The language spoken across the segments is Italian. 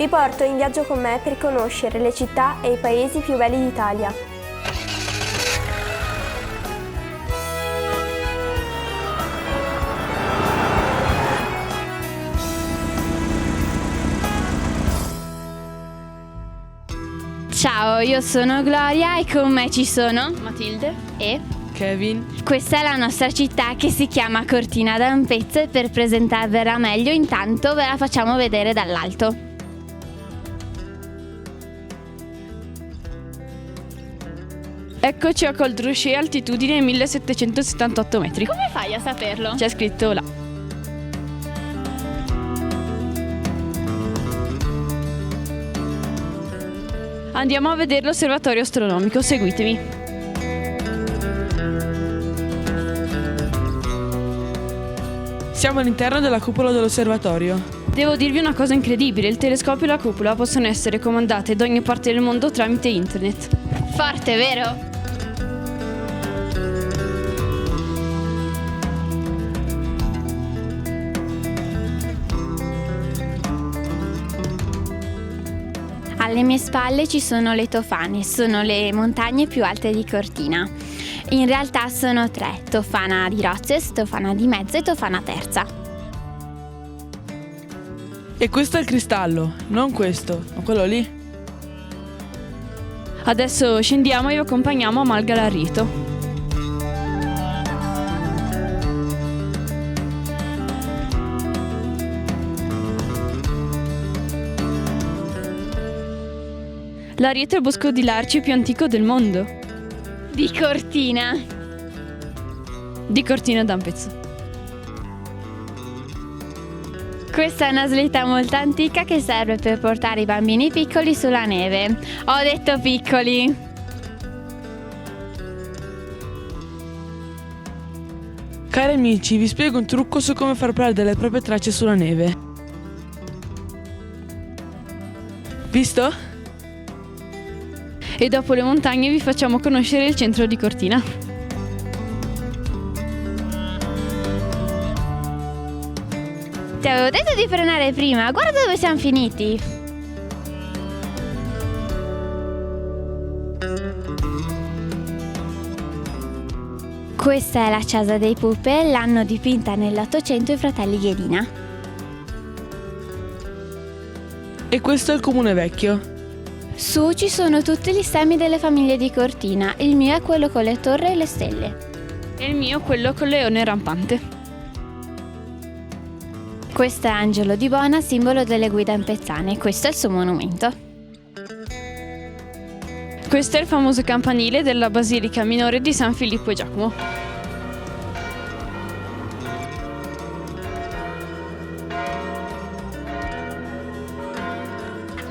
Vi porto in viaggio con me per conoscere le città e i paesi più belli d'Italia. Ciao, io sono Gloria e con me ci sono Matilde e Kevin. questa è la nostra città che si chiama Cortina d'Ampezzo e per presentarvela meglio intanto ve la facciamo vedere dall'alto. Eccoci a Col Drochet, altitudine 1778 metri. Come fai a saperlo? C'è scritto là. Andiamo a vedere l'osservatorio astronomico, seguitemi. Siamo all'interno della cupola dell'osservatorio. Devo dirvi una cosa incredibile, il telescopio e la cupola possono essere comandate da ogni parte del mondo tramite internet. Forte, vero? Alle mie spalle ci sono le Tofane, sono le montagne più alte di Cortina. In realtà sono 3, Tofana di Rozes, Tofana di Mezzo e Tofana Terza. E questo è il cristallo, non questo, ma quello lì. Adesso scendiamo e vi accompagniamo a Malgalarrito. L'Ariete è il bosco di Larci più antico del mondo. Di Cortina. Di Cortina d'Ampezzo. Questa è una slitta molto antica che serve per portare i bambini piccoli sulla neve. Ho detto piccoli. Cari amici, vi spiego un trucco su come far perdere le proprie tracce sulla neve. Visto? E dopo le montagne vi facciamo conoscere il centro di Cortina. Ti avevo detto di frenare prima, guarda dove siamo finiti. Questa è la Casa dei Puppe, l'hanno dipinta nell'Ottocento i fratelli Ghedina. E questo è il comune vecchio. Su ci sono tutti gli stemmi delle famiglie di Cortina, il mio è quello con le torri e le stelle. E il mio quello col leone rampante. Questo è Angelo di Bona, simbolo delle guide ampezzane, questo è il suo monumento. Questo è il famoso campanile della Basilica Minore di San Filippo e Giacomo.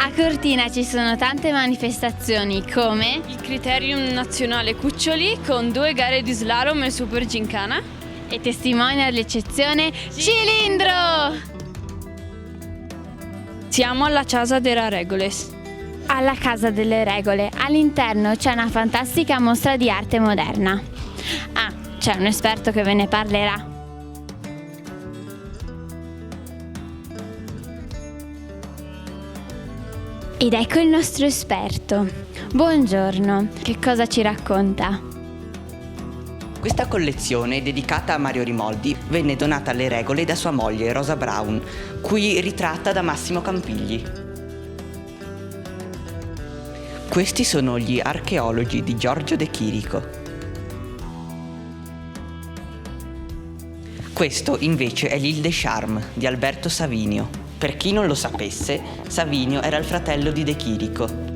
A Cortina ci sono tante manifestazioni come Il Criterium Nazionale Cuccioli con 2 gare di slalom e super gincana. e testimonia l'eccezione Cilindro! Siamo alla Casa della Regoles. Alla Casa delle Regole, all'interno c'è una fantastica mostra di arte moderna. Ah, c'è un esperto che ve ne parlerà. Ed ecco il nostro esperto. Buongiorno, che cosa ci racconta? Questa collezione, dedicata a Mario Rimoldi, venne donata alle Regole da sua moglie Rosa Brown, qui ritratta da Massimo Campigli. Questi sono gli archeologi di Giorgio De Chirico. Questo invece è l'Île des Charmes di Alberto Savinio. Per chi non lo sapesse, Savinio era il fratello di De Chirico.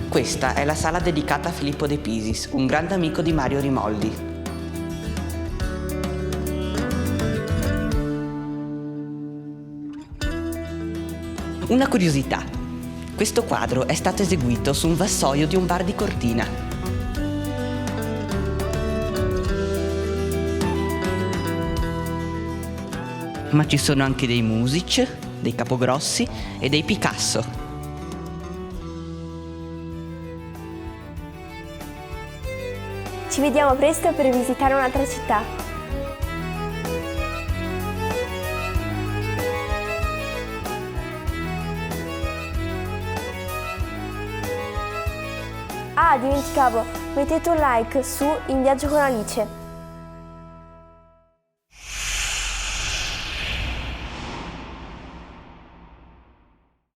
Questa è la sala dedicata a Filippo De Pisis, un grande amico di Mario Rimoldi. Una curiosità: questo quadro è stato eseguito su un vassoio di un bar di Cortina. Ma ci sono anche dei Music, dei Capogrossi e dei Picasso. Ci vediamo presto per visitare un'altra città. Ah, dimenticavo, mettete un like su In Viaggio con Alice.